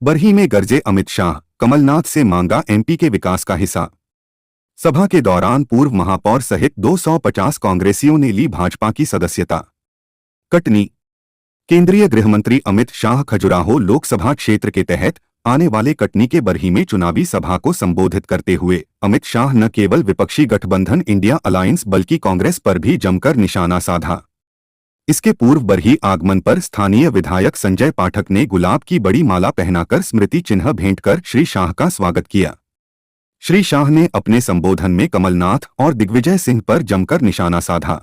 बरही में गरजे अमित शाह, कमलनाथ से मांगा एमपी के विकास का हिस्सा। सभा के दौरान पूर्व महापौर सहित 250 कांग्रेसियों ने ली भाजपा की सदस्यता। कटनी। केंद्रीय गृहमंत्री अमित शाह खजुराहो लोकसभा क्षेत्र के तहत आने वाले कटनी के बरही में चुनावी सभा को संबोधित करते हुए अमित शाह न केवल विपक्षी गठबंधन इंडिया अलायंस बल्कि कांग्रेस पर भी जमकर निशाना साधा। इसके पूर्व बरही आगमन पर स्थानीय विधायक संजय पाठक ने गुलाब की बड़ी माला पहनाकर स्मृति चिन्ह भेंट कर श्री शाह का स्वागत किया। श्री शाह ने अपने संबोधन में कमलनाथ और दिग्विजय सिंह पर जमकर निशाना साधा।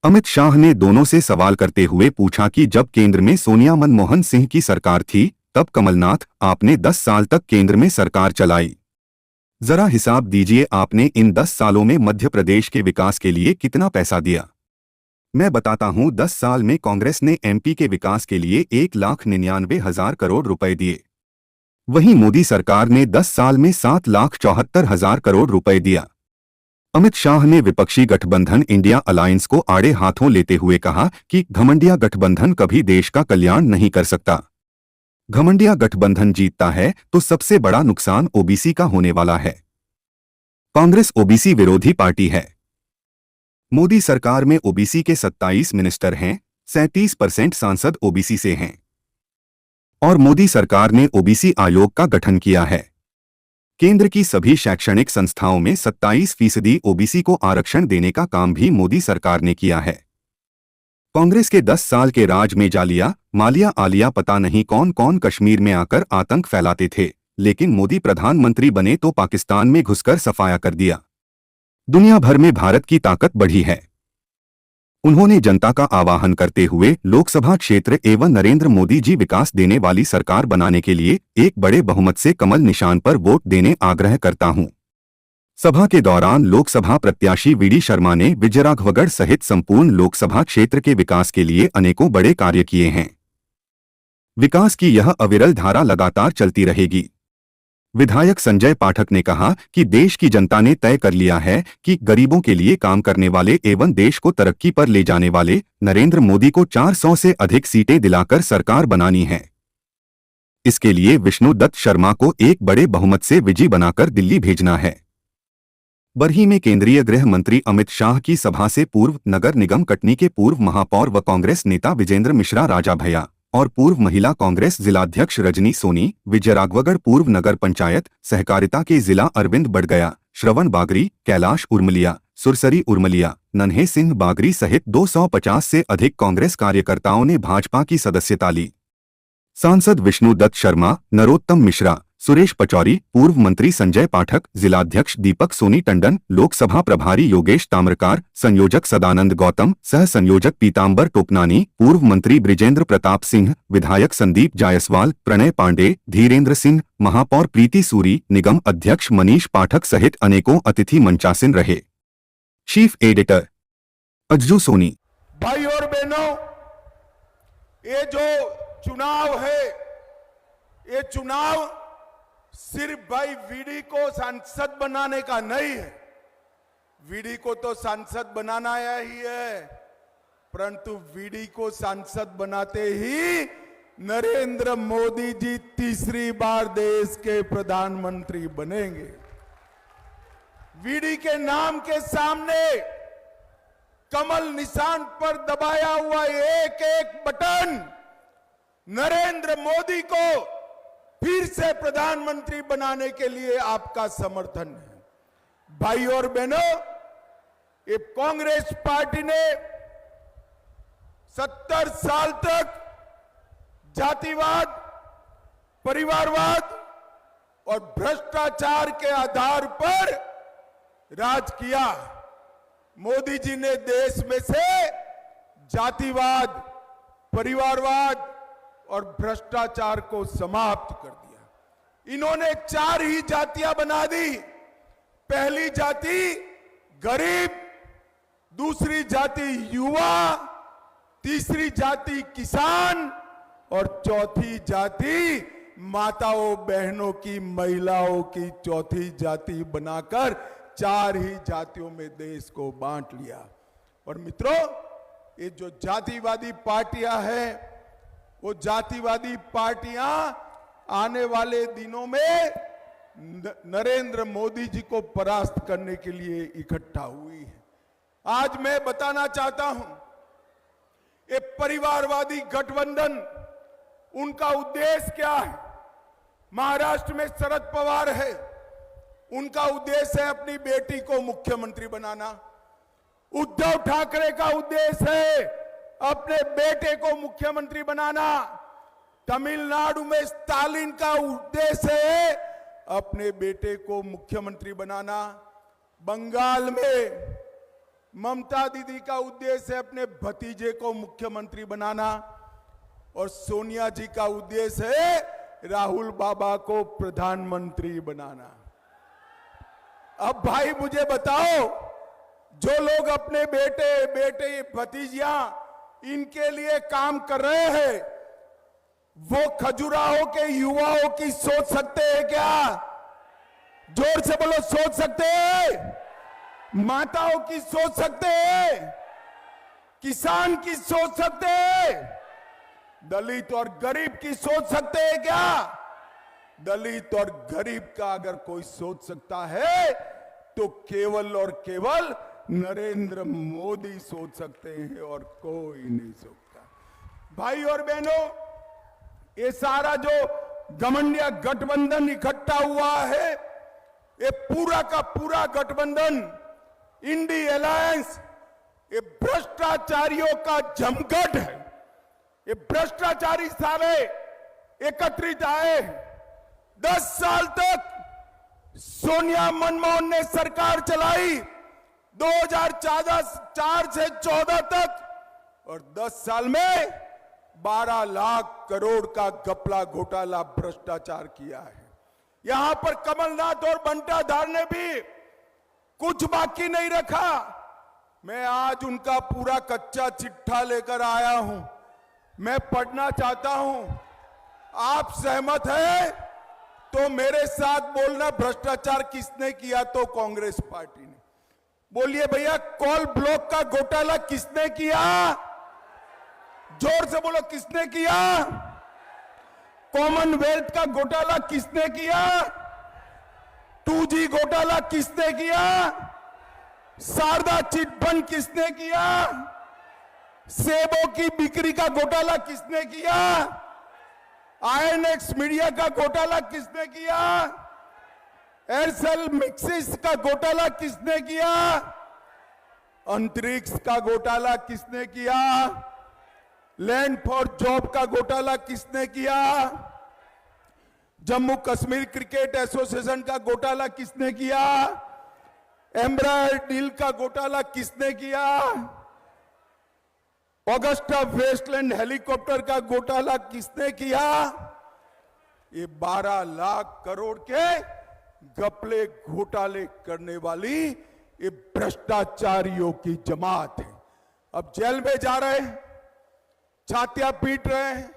अमित शाह ने दोनों से सवाल करते हुए पूछा कि जब केंद्र में सोनिया मनमोहन सिंह की सरकार थी तब कमलनाथ आपने 10 साल तक केंद्र में सरकार चलाई, जरा हिसाब दीजिए आपने इन 10 सालों में मध्य प्रदेश के विकास के लिए कितना पैसा दिया। मैं बताता हूं 10 साल में कांग्रेस ने एमपी के विकास के लिए 1,99,000 करोड़ रुपए दिए, वहीं मोदी सरकार ने 10 साल में 7,74,000 करोड़ रुपए दिया। अमित शाह ने विपक्षी गठबंधन इंडिया अलायंस को आड़े हाथों लेते हुए कहा कि घमंडिया गठबंधन कभी देश का कल्याण नहीं कर सकता। घमंडिया गठबंधन जीतता है तो सबसे बड़ा नुकसान ओबीसी का होने वाला है। कांग्रेस ओबीसी विरोधी पार्टी है। मोदी सरकार में ओबीसी के 27 मिनिस्टर हैं, 37% सांसद ओबीसी से हैं और मोदी सरकार ने ओबीसी आयोग का गठन किया है। केंद्र की सभी शैक्षणिक संस्थाओं में 27% ओबीसी को आरक्षण देने का काम भी मोदी सरकार ने किया है। कांग्रेस के 10 साल के राज में जालिया, मालिया, आलिया पता नहीं कौन कौन कश्मीर में आकर आतंक फैलाते थे, लेकिन मोदी प्रधानमंत्री बने तो पाकिस्तान में घुसकर सफाया कर दिया। दुनिया भर में भारत की ताकत बढ़ी है। उन्होंने जनता का आह्वान करते हुए लोकसभा क्षेत्र एवं नरेंद्र मोदी जी विकास देने वाली सरकार बनाने के लिए एक बड़े बहुमत से कमल निशान पर वोट देने आग्रह करता हूं। सभा के दौरान लोकसभा प्रत्याशी वीडी शर्मा ने विजयराघवगढ़ सहित संपूर्ण लोकसभा क्षेत्र के विकास के लिए अनेकों बड़े कार्य किए हैं। विकास की यह अविरल धारा लगातार चलती रहेगी। विधायक संजय पाठक ने कहा कि देश की जनता ने तय कर लिया है कि गरीबों के लिए काम करने वाले एवं देश को तरक्की पर ले जाने वाले नरेंद्र मोदी को 400 से अधिक सीटें दिलाकर सरकार बनानी है। इसके लिए विष्णु दत्त शर्मा को एक बड़े बहुमत से विजयी बनाकर दिल्ली भेजना है। बरही में केंद्रीय गृह मंत्री अमित शाह की सभा से पूर्व नगर निगम कटनी के पूर्व महापौर व कांग्रेस नेता विजेंद्र मिश्रा राजा भैया और पूर्व महिला कांग्रेस जिलाध्यक्ष रजनी सोनी, विजयराघवगढ़ पूर्व नगर पंचायत सहकारिता के जिला अरविंद बड़गया, श्रवण बागरी, कैलाश उर्मलिया, सुरसरी उर्मलिया, नन्हे सिंह बागरी सहित 250 से अधिक कांग्रेस कार्यकर्ताओं ने भाजपा की सदस्यता ली। सांसद विष्णु दत्त शर्मा, नरोत्तम मिश्रा, सुरेश पचौरी, पूर्व मंत्री संजय पाठक, जिलाध्यक्ष दीपक सोनी टंडन, लोकसभा प्रभारी योगेश ताम्रकार, संयोजक सदानंद गौतम, सह संयोजक पीतांबर टोपनानी, पूर्व मंत्री ब्रिजेंद्र प्रताप सिंह, विधायक संदीप जायसवाल, प्रणय पांडे, धीरेन्द्र सिंह, महापौर प्रीति सूरी, निगम अध्यक्ष मनीष पाठक सहित अनेकों अतिथि मंचासीन रहे। Chief editor Ajju Soni. भाई और बहनों, ये जो चुनाव है, ये चुनाव सिर्फ भाई वीडी को सांसद बनाने का नहीं है। वीडी को तो सांसद बनाना आया ही है, परंतु वीडी को सांसद बनाते ही नरेंद्र मोदी जी तीसरी बार देश के प्रधानमंत्री बनेंगे। वीडी के नाम के सामने कमल निशान पर दबाया हुआ एक एक बटन नरेंद्र मोदी को फिर से प्रधानमंत्री बनाने के लिए आपका समर्थन है। भाई और बहनों, ये कांग्रेस पार्टी ने 70 साल तक जातिवाद, परिवारवाद और भ्रष्टाचार के आधार पर राज किया। मोदी जी ने देश में से जातिवाद, परिवारवाद और भ्रष्टाचार को समाप्त कर दिया। इन्होंने 4 ही जातियां बना दी। पहली जाति गरीब, दूसरी जाति युवा, तीसरी जाति किसान और चौथी जाति माताओं बहनों की, महिलाओं की चौथी जाति बनाकर 4 ही जातियों में देश को बांट लिया। और मित्रों, ये जो जातिवादी पार्टियां हैं, वो जातिवादी पार्टियां आने वाले दिनों में नरेंद्र मोदी जी को परास्त करने के लिए इकट्ठा हुई है। आज मैं बताना चाहता हूं, ये परिवारवादी गठबंधन, उनका उद्देश्य क्या है? महाराष्ट्र में शरद पवार है, उनका उद्देश्य है अपनी बेटी को मुख्यमंत्री बनाना। उद्धव ठाकरे का उद्देश्य है अपने बेटे को मुख्यमंत्री बनाना। तमिलनाडु में स्टालिन का उद्देश्य है अपने बेटे को मुख्यमंत्री बनाना। बंगाल में ममता दीदी का उद्देश्य है अपने भतीजे को मुख्यमंत्री बनाना। और सोनिया जी का उद्देश्य है राहुल बाबा को प्रधानमंत्री बनाना। अब भाई मुझे बताओ, जो लोग अपने बेटे भतीजियां इनके लिए काम कर रहे हैं, वो खजुराहो के युवाओं की सोच सकते हैं क्या? जोर से बोलो, सोच सकते हैं? माताओं की सोच सकते हैं? किसान की सोच सकते हैं? दलित और गरीब की सोच सकते हैं क्या? दलित और गरीब का अगर कोई सोच सकता है तो केवल और केवल नरेंद्र मोदी सोच सकते हैं और कोई नहीं सोचता। भाई और बहनों, ये सारा जो घमंडिया गठबंधन इकट्ठा हुआ है, ये पूरा का पूरा गठबंधन, इंडी अलायंस, ये भ्रष्टाचारियों का जमघट है। ये भ्रष्टाचारी सारे एकत्रित आए। 10 साल तक सोनिया मनमोहन ने सरकार चलाई, 2004 से 14 तक, और 10 साल में 12 लाख करोड़ का घपला घोटाला भ्रष्टाचार किया है। यहां पर कमलनाथ और बंटाधार ने भी कुछ बाकी नहीं रखा। मैं आज उनका पूरा कच्चा चिट्ठा लेकर आया हूं, मैं पढ़ना चाहता हूं। आप सहमत हैं तो मेरे साथ बोलना, भ्रष्टाचार किसने किया? तो कांग्रेस पार्टी ने। बोलिए भैया, कोल ब्लॉक का घोटाला किसने किया? जोर से बोलो, किसने किया? कॉमनवेल्थ का घोटाला किसने किया? 2G घोटाला किसने किया? शारदा चिटफंड किसने किया? सेबों की बिक्री का घोटाला किसने किया? INX मीडिया का घोटाला किसने किया? एयरसेल मिक्सिस का घोटाला किसने किया? अंतरिक्ष का घोटाला किसने किया? लैंड फॉर जॉब का घोटाला किसने किया? जम्मू कश्मीर क्रिकेट एसोसिएशन का घोटाला किसने किया? एम्ब्रायर डील का घोटाला किसने किया? ऑगस्टा वेस्टलैंड हेलीकॉप्टर का घोटाला किसने किया? ये 12 लाख करोड़ के घपले घोटाले करने वाली ये भ्रष्टाचारियों की जमात है। अब जेल में जा रहे हैं, छातियां पीट रहे हैं,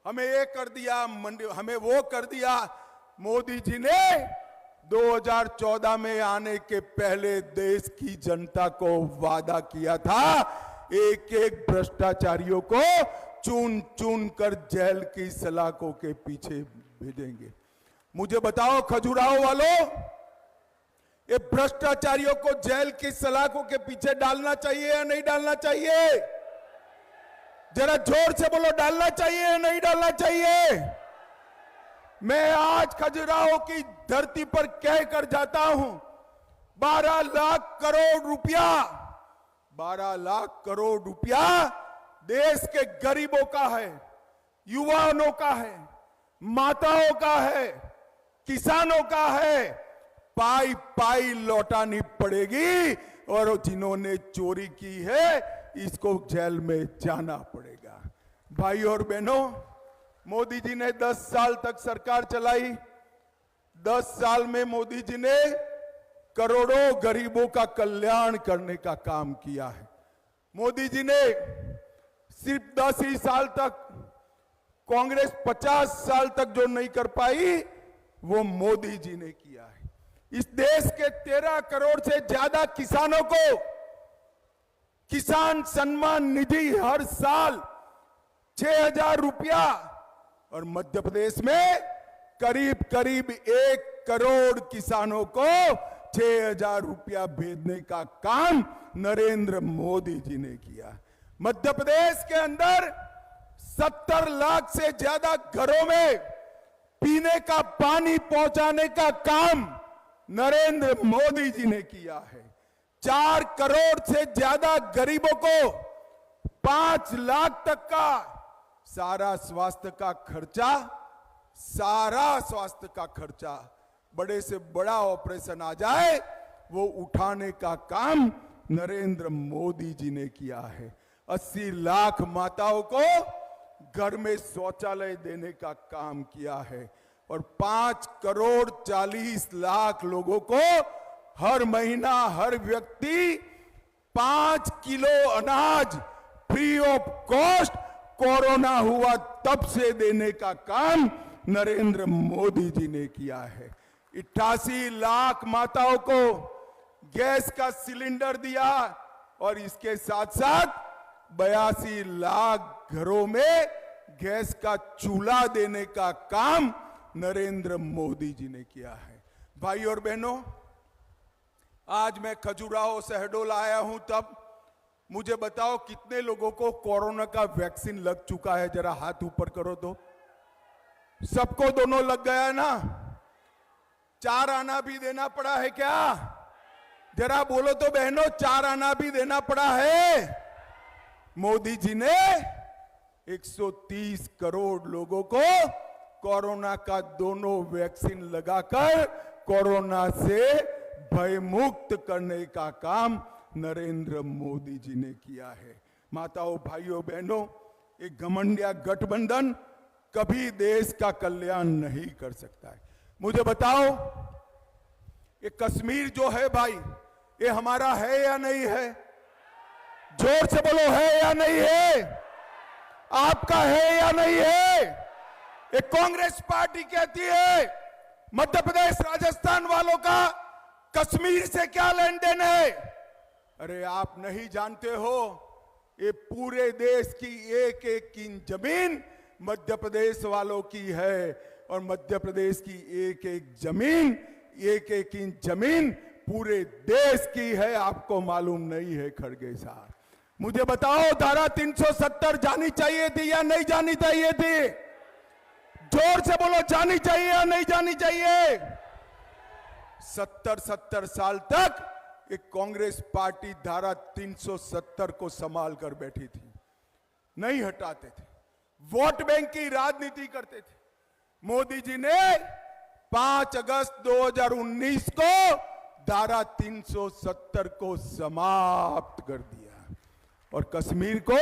हमें ये कर दिया, हमें वो कर दिया। मोदी जी ने 2014 में आने के पहले देश की जनता को वादा किया था, एक एक भ्रष्टाचारियों को चुन चुन कर जेल की सलाखों के पीछे भेजेंगे। मुझे बताओ खजुराहो वालों, ये भ्रष्टाचारियों को जेल की सलाखों के पीछे डालना चाहिए या नहीं डालना चाहिए? जरा जोर से बोलो, डालना चाहिए या नहीं डालना चाहिए? मैं आज खजुराहो की धरती पर कह कर जाता हूं, 12 लाख करोड़ रुपया, 12 लाख करोड़ रुपया देश के गरीबों का है, युवाओं का है, माताओं का है, किसानों का है। पाई पाई लौटानी पड़ेगी और जिन्होंने चोरी की है इसको जेल में जाना पड़ेगा। भाई और बहनों, मोदी जी ने 10 साल तक सरकार चलाई। 10 साल में मोदी जी ने करोड़ों गरीबों का कल्याण करने का काम किया है। मोदी जी ने सिर्फ 10 ही साल तक, कांग्रेस 50 साल तक जो नहीं कर पाई वो मोदी जी ने किया है। इस देश के 13 करोड़ से ज्यादा किसानों को किसान सम्मान निधि हर साल 6,000 रुपया और मध्य प्रदेश में करीब करीब 1 करोड़ किसानों को 6,000 रुपया भेजने का काम नरेंद्र मोदी जी ने किया। मध्य प्रदेश के अंदर 70 लाख से ज्यादा घरों में पीने का पानी पहुंचाने का काम नरेंद्र मोदी जी ने किया है। 4 करोड़ से ज्यादा गरीबों को 5 लाख तक का सारा स्वास्थ्य का खर्चा बड़े से बड़ा ऑपरेशन आ जाए वो उठाने का काम नरेंद्र मोदी जी ने किया है। 80 लाख माताओं को घर में शौचालय देने का काम किया है और 5 करोड़ 40 लाख लोगों को हर महीना हर व्यक्ति 5 किलो अनाज फ्री ऑफ कॉस्ट कोरोना हुआ तब से देने का काम नरेंद्र मोदी जी ने किया है। 88 लाख माताओं को गैस का सिलेंडर दिया और इसके साथ साथ 82 लाख घरों में गैस का चूल्हा देने का काम नरेंद्र मोदी जी ने किया है। भाई और बहनों, आज मैं खजुराहो शहडोल आया हूं, तब मुझे बताओ कितने लोगों को कोरोना का वैक्सीन लग चुका है? जरा हाथ ऊपर करो तो। सबको दोनों लग गया है ना? 4 आना भी देना पड़ा है क्या? जरा बोलो तो बहनों, 4 आना भी देना पड़ा है? मोदी जी ने 130 करोड़ लोगों को कोरोना का दोनों वैक्सीन लगाकर कोरोना से भयमुक्त करने का काम नरेंद्र मोदी जी ने किया है। माताओं, भाइयों, बहनों, एक घमंडिया गठबंधन कभी देश का कल्याण नहीं कर सकता है। मुझे बताओ, ये कश्मीर जो है भाई, ये हमारा है या नहीं है? जोर से बोलो, है या नहीं है? आपका है या नहीं है? ये कांग्रेस पार्टी कहती है मध्य प्रदेश राजस्थान वालों का कश्मीर से क्या लेन देन है? अरे आप नहीं जानते हो, ये पूरे देश की एक एक जमीन मध्य प्रदेश वालों की है और मध्य प्रदेश की एक एक जमीन पूरे देश की है। आपको मालूम नहीं है खड़गे साहब? मुझे बताओ, धारा 370 जानी चाहिए थी या नहीं जानी चाहिए थी? जोर से बोलो, जानी चाहिए या नहीं जानी चाहिए? 70 साल तक एक कांग्रेस पार्टी धारा 370 को संभाल कर बैठी थी, नहीं हटाते थे, वोट बैंक की राजनीति करते थे। मोदी जी ने 5 अगस्त 2019 को धारा 370 को समाप्त कर दिया और कश्मीर को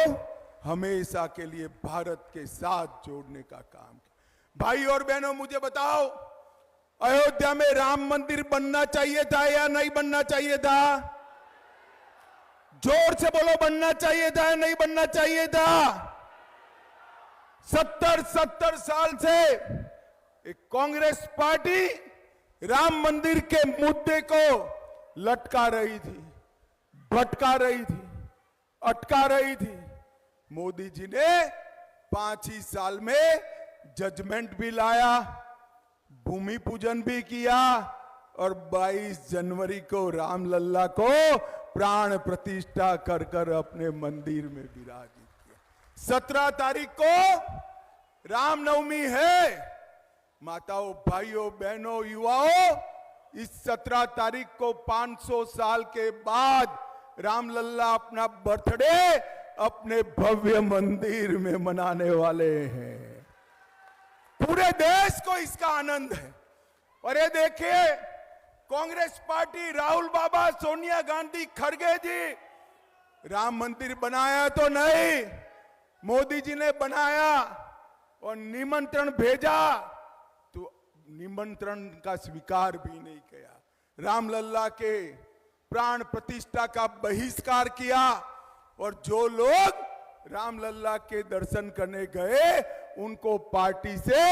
हमेशा के लिए भारत के साथ जोड़ने का काम किया। भाई और बहनों, मुझे बताओ, अयोध्या में राम मंदिर बनना चाहिए था या नहीं बनना चाहिए था? जोर से बोलो, बनना चाहिए था या नहीं बनना चाहिए था? 70 साल से एक कांग्रेस पार्टी राम मंदिर के मुद्दे को लटका रही थी, भटका रही थी, अटका रही थी। मोदी जी ने 5 ही साल में जजमेंट भी लाया, भूमि पूजन भी किया और 22 जनवरी को रामलल्ला को प्राण प्रतिष्ठा कर कर अपने मंदिर में विराजित किया। 17 तारीख को रामनवमी है। माताओं, भाइयों, बहनों, युवाओं, इस 17 तारीख को 500 साल के बाद रामलल्ला अपना बर्थडे अपने भव्य मंदिर में मनाने वाले हैं। पूरे देश को इसका आनंद है। और ये देखिए, कांग्रेस पार्टी, राहुल बाबा, सोनिया गांधी, खड़गे जी, राम मंदिर बनाया तो नहीं, मोदी जी ने बनाया और निमंत्रण भेजा तो निमंत्रण का स्वीकार भी नहीं किया। रामलल्ला के प्राण प्रतिष्ठा का बहिष्कार किया और जो लोग रामलल्ला के दर्शन करने गए उनको पार्टी से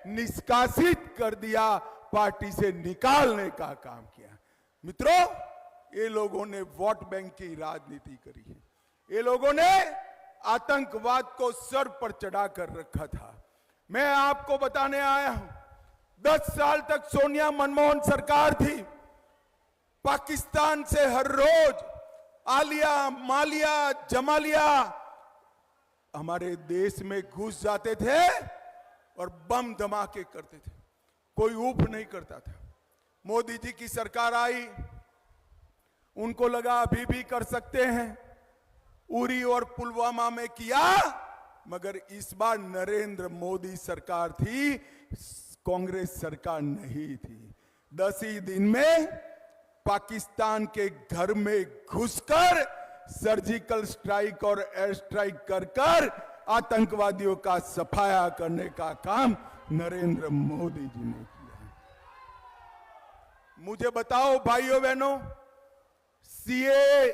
निष्कासित कर दिया, पार्टी से निकालने का काम किया। मित्रों, ये लोगों ने वोट बैंक की राजनीति करी है। ये लोगों ने आतंकवाद को सर पर चढ़ा कर रखा था। मैं आपको बताने आया हूं, 10 साल तक सोनिया मनमोहन सरकार थी। पाकिस्तान से हर रोज आलिया, मालिया, जमालिया हमारे देश में घुस जाते थे और बम धमाके करते थे, कोई ऊफ नहीं करता था। मोदी जी की सरकार आई, उनको लगा अभी भी कर सकते हैं, उरी और पुलवामा में किया, मगर इस बार नरेंद्र मोदी सरकार थी, कांग्रेस सरकार नहीं थी। 10 ही दिन में पाकिस्तान के घर में घुसकर सर्जिकल स्ट्राइक और एयर स्ट्राइक कर आतंकवादियों का सफाया करने का काम नरेंद्र मोदी जी ने किया। मुझे बताओ भाइयों बहनों, सीए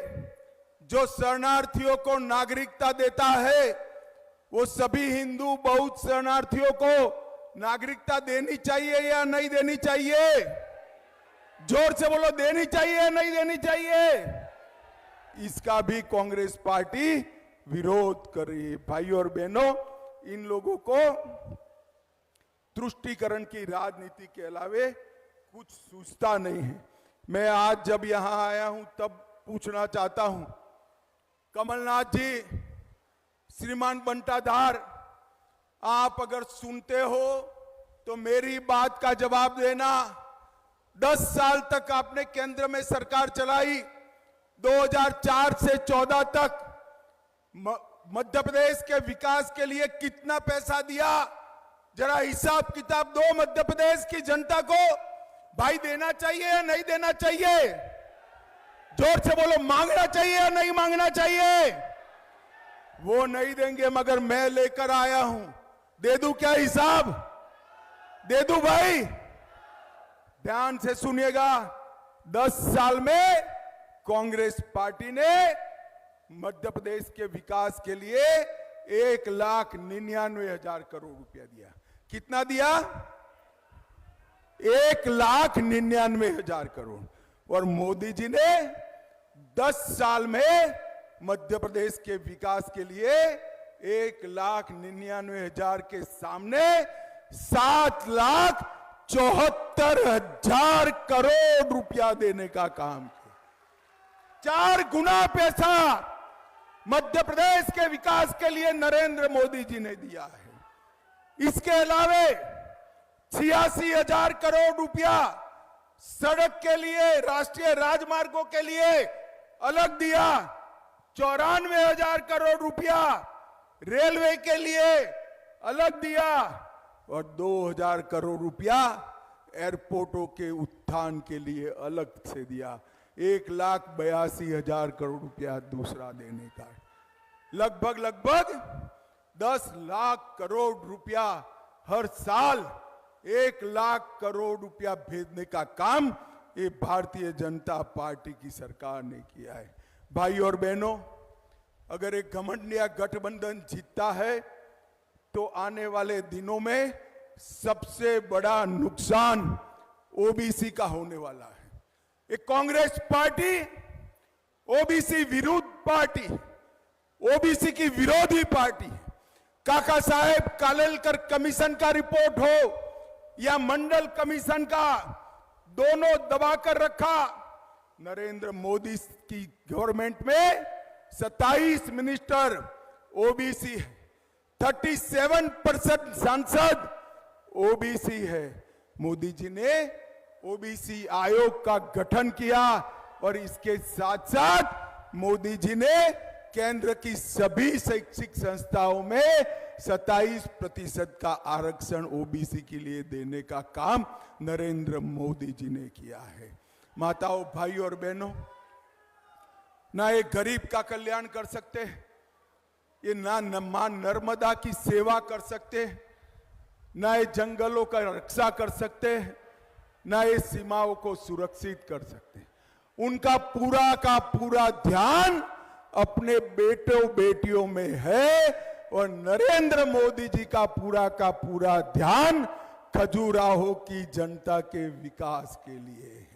जो शरणार्थियों को नागरिकता देता है, वो सभी हिंदू बौद्ध शरणार्थियों को नागरिकता देनी चाहिए या नहीं देनी चाहिए? जोर से बोलो, देनी चाहिए या नहीं देनी चाहिए? इसका भी कांग्रेस पार्टी विरोध कर रही है। भाइयों और बहनों, इन लोगों को तुष्टीकरण की राजनीति के अलावे कुछ सूझता नहीं है। मैं आज जब यहां आया हूं तब पूछना चाहता हूं, कमलनाथ जी, श्रीमान बंटाधार, आप अगर सुनते हो तो मेरी बात का जवाब देना। 10 साल तक आपने केंद्र में सरकार चलाई, 2004 से 14 तक मध्य प्रदेश के विकास के लिए कितना पैसा दिया, जरा हिसाब किताब दो मध्य प्रदेश की जनता को। भाई देना चाहिए या नहीं देना चाहिए? जोर से बोलो, मांगना चाहिए या नहीं मांगना चाहिए? वो नहीं देंगे, मगर मैं लेकर आया हूं। दे दूं क्या हिसाब? दे दूं भाई? ध्यान से सुनिएगा, 10 साल में कांग्रेस पार्टी ने मध्य प्रदेश के विकास के लिए 1,99,000 करोड़ रुपया दिया। कितना दिया? 1,99,000 करोड़। और मोदी जी ने 10 साल में मध्य प्रदेश के विकास के लिए 1,99,000 के सामने 7,74,000 करोड़ रुपया देने का काम किया। 4 गुना पैसा मध्य प्रदेश के विकास के लिए नरेंद्र मोदी जी ने दिया है। इसके अलावे 86,000 करोड़ रुपया सड़क के लिए, राष्ट्रीय राजमार्गों के लिए अलग दिया, 94,000 करोड़ रुपया रेलवे के लिए अलग दिया, और 2,000 करोड़ रुपया एयरपोर्टों के उत्थान के लिए अलग से दिया। 1,82,000 करोड़ रुपया दूसरा देने का। लगभग 10 लाख करोड़ रुपया हर साल 1 लाख करोड़ रुपया भेजने का काम ये भारतीय जनता पार्टी की सरकार ने किया है। भाई और बहनों, अगर एक घमंडिया गठबंधन जीतता है तो आने वाले दिनों में सबसे बड़ा नुकसान ओबीसी का होने वाला है। एक कांग्रेस पार्टी ओबीसी विरुद्ध पार्टी, ओबीसी की विरोधी पार्टी। काका साहेब कालेलकर कमीशन का रिपोर्ट हो या मंडल कमीशन का, दोनों दबाकर रखा। नरेंद्र मोदी की गवर्नमेंट में 27 मिनिस्टर ओबीसी है, 37% सांसद ओबीसी है। मोदी जी ने ओबीसी आयोग का गठन किया और इसके साथ साथ मोदी जी ने केंद्र की सभी शैक्षिक संस्थाओं में 27% का आरक्षण ओबीसी के लिए देने का काम नरेंद्र मोदी जी ने किया है। माताओं, भाइयों और बहनों, ना एक गरीब का कल्याण कर सकते, ये ना मां नर्मदा की सेवा कर सकते, ना ये जंगलों का रक्षा कर सकते, ना ये सीमाओं को सुरक्षित कर सकते। उनका पूरा का पूरा ध्यान अपने बेटों बेटियों में है और नरेंद्र मोदी जी का पूरा ध्यान खजुराहो की जनता के विकास के लिए है।